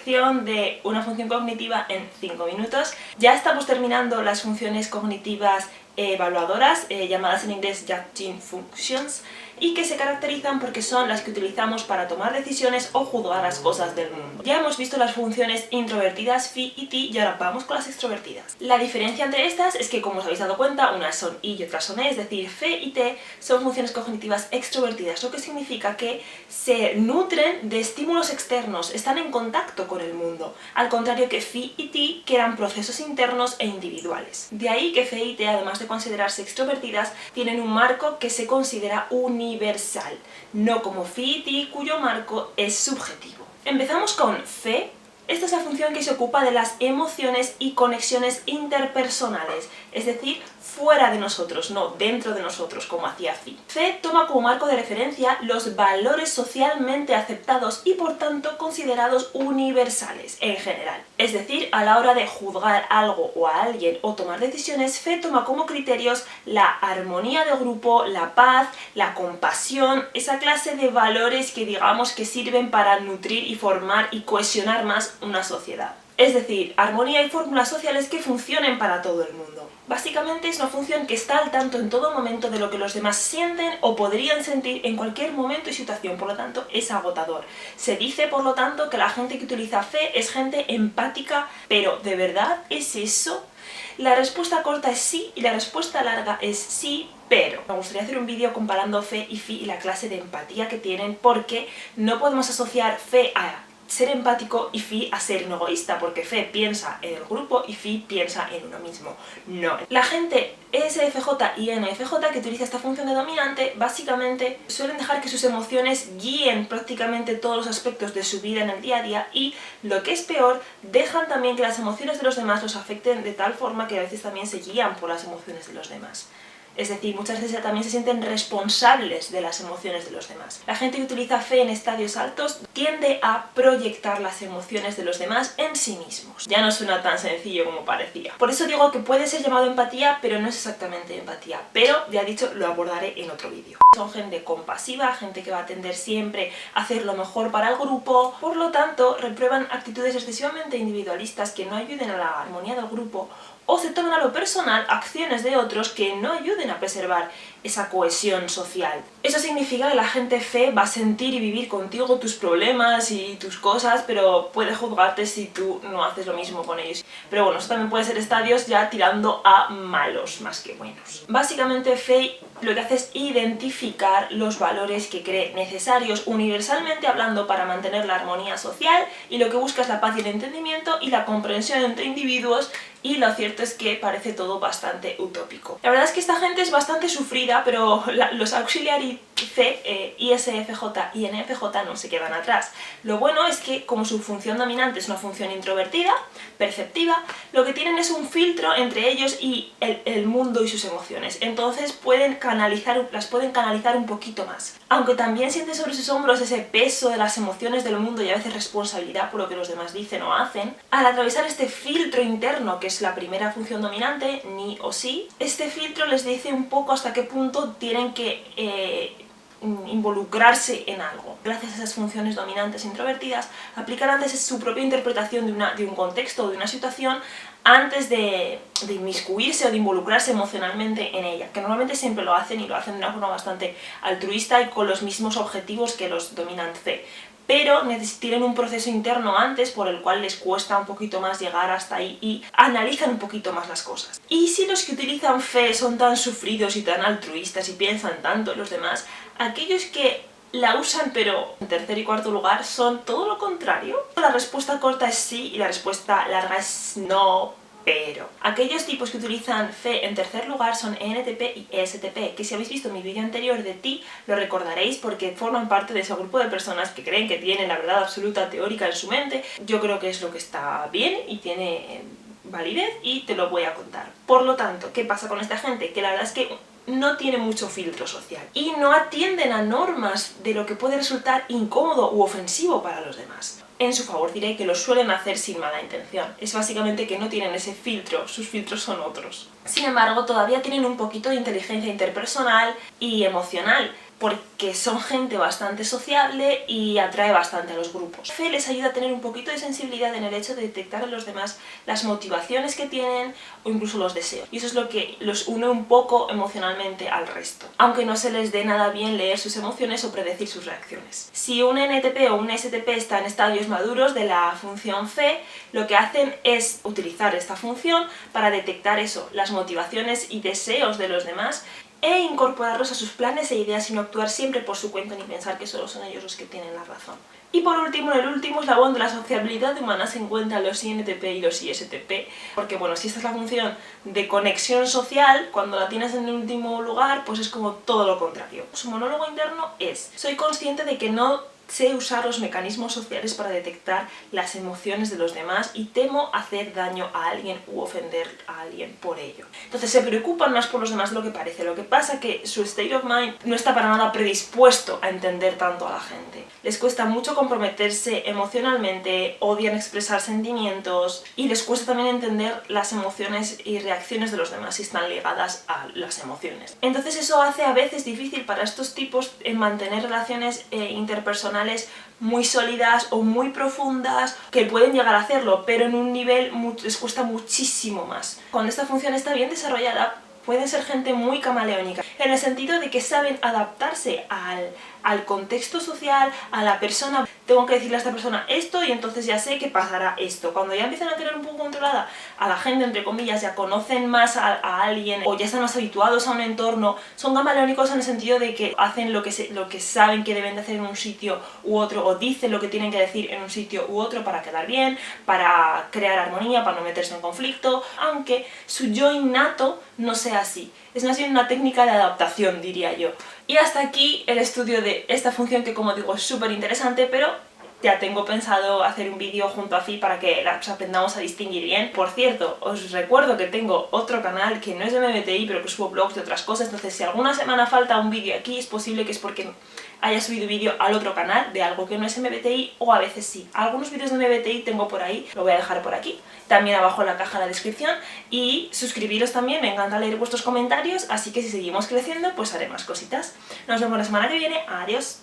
lección de una función cognitiva en 5 minutos. Ya estamos terminando las funciones cognitivas evaluadoras, llamadas en inglés judging functions, y que se caracterizan porque son las que utilizamos para tomar decisiones o juzgar las cosas del mundo. Ya hemos visto las funciones introvertidas, phi y ti, y ahora vamos con las extrovertidas. La diferencia entre estas es que, como os habéis dado cuenta, unas son i y otras son e, es decir, phi y t son funciones cognitivas extrovertidas, lo que significa que se nutren de estímulos externos, están en contacto con el mundo, al contrario que phi y ti, que eran procesos internos e individuales. De ahí que phi y t, además de considerarse extrovertidas, tienen un marco que se considera universal, no como phi y ti, cuyo marco es subjetivo. Empezamos con phi. Esta es la función que se ocupa de las emociones y conexiones interpersonales, es decir, fuera de nosotros, no dentro de nosotros, como hacía phi. Phi toma como marco de referencia los valores socialmente aceptados y por tanto considerados universales en general. Es decir, a la hora de juzgar algo o a alguien o tomar decisiones, Phi toma como criterios la armonía de grupo, la paz, la compasión, esa clase de valores que digamos que sirven para nutrir y formar y cohesionar más una sociedad. Es decir, armonía y fórmulas sociales que funcionen para todo el mundo. Básicamente es una función que está al tanto en todo momento de lo que los demás sienten o podrían sentir en cualquier momento y situación, por lo tanto es agotador. Se dice, por lo tanto, que la gente que utiliza Phi es gente empática, pero ¿de verdad es eso? La respuesta corta es sí y la respuesta larga es sí, pero. Me gustaría hacer un vídeo comparando Phi y la clase de empatía que tienen, porque no podemos asociar Phi a ser empático y Phi a ser un egoísta, porque Phi piensa en el grupo y Phi piensa en uno mismo. No. La gente ESFJ y NFJ que utiliza esta función de dominante básicamente suelen dejar que sus emociones guíen prácticamente todos los aspectos de su vida en el día a día y, lo que es peor, dejan también que las emociones de los demás los afecten de tal forma que a veces también se guían por las emociones de los demás. Es decir, muchas veces también se sienten responsables de las emociones de los demás. La gente que utiliza Phi en estadios altos tiende a proyectar las emociones de los demás en sí mismos. Ya no suena tan sencillo como parecía. Por eso digo que puede ser llamado empatía, pero no es exactamente empatía. Pero, ya dicho, lo abordaré en otro vídeo. Son gente compasiva, gente que va a tender siempre a hacer lo mejor para el grupo. Por lo tanto, reprueban actitudes excesivamente individualistas que no ayuden a la armonía del grupo, o se toman a lo personal acciones de otros que no ayuden a preservar esa cohesión social. Eso significa que la gente Phi va a sentir y vivir contigo tus problemas y tus cosas, pero puede juzgarte si tú no haces lo mismo con ellos. Pero bueno, eso también puede ser estadios ya tirando a malos más que buenos. Básicamente Phi lo que hace es identificar los valores que cree necesarios universalmente hablando para mantener la armonía social, y lo que busca es la paz y el entendimiento y la comprensión entre individuos, y lo cierto es que parece todo bastante utópico. La verdad es que esta gente es bastante sufrida, pero los auxiliary Phi, ISFJ y NFJ no se quedan atrás. Lo bueno es que, como su función dominante es una función introvertida, perceptiva, lo que tienen es un filtro entre ellos y el mundo y sus emociones. Entonces las pueden canalizar un poquito más. Aunque también sienten sobre sus hombros ese peso de las emociones del mundo y a veces responsabilidad por lo que los demás dicen o hacen, al atravesar este filtro interno, que es la primera función dominante, ni o sí, este filtro les dice un poco hasta qué punto tienen que involucrarse en algo. Gracias a esas funciones dominantes introvertidas, aplican antes su propia interpretación de un contexto o de una situación antes de inmiscuirse o de involucrarse emocionalmente en ella, que normalmente siempre lo hacen, y lo hacen de una forma bastante altruista y con los mismos objetivos que los dominant Phi. Pero tienen un proceso interno antes por el cual les cuesta un poquito más llegar hasta ahí y analizan un poquito más las cosas. Y si los que utilizan Phi son tan sufridos y tan altruistas y piensan tanto en los demás, aquellos que la usan pero en tercer y cuarto lugar son todo lo contrario. La respuesta corta es sí y la respuesta larga es no, pero. Aquellos tipos que utilizan Phi en tercer lugar son ENTP y ESTP, que si habéis visto mi vídeo anterior de ti, lo recordaréis porque forman parte de ese grupo de personas que creen que tienen la verdad absoluta teórica en su mente. Yo creo que es lo que está bien y tiene validez y te lo voy a contar. Por lo tanto, ¿qué pasa con esta gente? Que la verdad es que no tiene mucho filtro social y no atienden a normas de lo que puede resultar incómodo u ofensivo para los demás. En su favor diré que lo suelen hacer sin mala intención. Es básicamente que no tienen ese filtro, sus filtros son otros. Sin embargo, todavía tienen un poquito de inteligencia interpersonal y emocional. porque son gente bastante sociable y atrae bastante a los grupos. Fe les ayuda a tener un poquito de sensibilidad en el hecho de detectar en los demás las motivaciones que tienen o incluso los deseos. Y eso es lo que los une un poco emocionalmente al resto, aunque no se les dé nada bien leer sus emociones o predecir sus reacciones. Si un NTP o un STP está en estadios maduros de la función Fe, lo que hacen es utilizar esta función para detectar eso, las motivaciones y deseos de los demás e incorporarlos a sus planes e ideas y no actuar siempre por su cuenta ni pensar que solo son ellos los que tienen la razón. Y por último, en el último eslabón de la sociabilidad humana se encuentran los INTP y los ISTP, porque bueno, si esta es la función de conexión social, cuando la tienes en el último lugar, pues es como todo lo contrario. Su monólogo interno es: soy consciente de que no sé usar los mecanismos sociales para detectar las emociones de los demás y temo hacer daño a alguien u ofender a alguien por ello. Entonces se preocupan más por los demás de lo que parece. Lo que pasa es que su state of mind no está para nada predispuesto a entender tanto a la gente. Les cuesta mucho comprometerse emocionalmente, odian expresar sentimientos y les cuesta también entender las emociones y reacciones de los demás si están ligadas a las emociones. Entonces eso hace a veces difícil para estos tipos mantener relaciones interpersonales muy sólidas o muy profundas, que pueden llegar a hacerlo, pero en un nivel les cuesta muchísimo más. Cuando esta función está bien desarrollada, pueden ser gente muy camaleónica, en el sentido de que saben adaptarse al contexto social, a la persona. Tengo que decirle a esta persona esto y entonces ya sé que pasará esto. Cuando ya empiezan a tener un poco controlada a la gente, entre comillas, ya conocen más a alguien o ya están más habituados a un entorno, son camaleónicos en el sentido de que hacen lo que saben que deben de hacer en un sitio u otro, o dicen lo que tienen que decir en un sitio u otro para quedar bien, para crear armonía, para no meterse en conflicto, aunque su yo innato no sea así. Es más bien una técnica de adaptación, diría yo. Y hasta aquí el estudio de esta función, que como digo es súper interesante, pero ya tengo pensado hacer un vídeo junto a Fi para que las aprendamos a distinguir bien. Por cierto, os recuerdo que tengo otro canal que no es de MBTI, pero que subo blogs de otras cosas, entonces si alguna semana falta un vídeo aquí, es posible que es porque haya subido vídeo al otro canal de algo que no es MBTI, o a veces sí. Algunos vídeos de MBTI tengo por ahí, lo voy a dejar por aquí, también abajo en la caja de la descripción, y suscribiros también, me encanta leer vuestros comentarios, así que si seguimos creciendo pues haré más cositas. Nos vemos la semana que viene, adiós.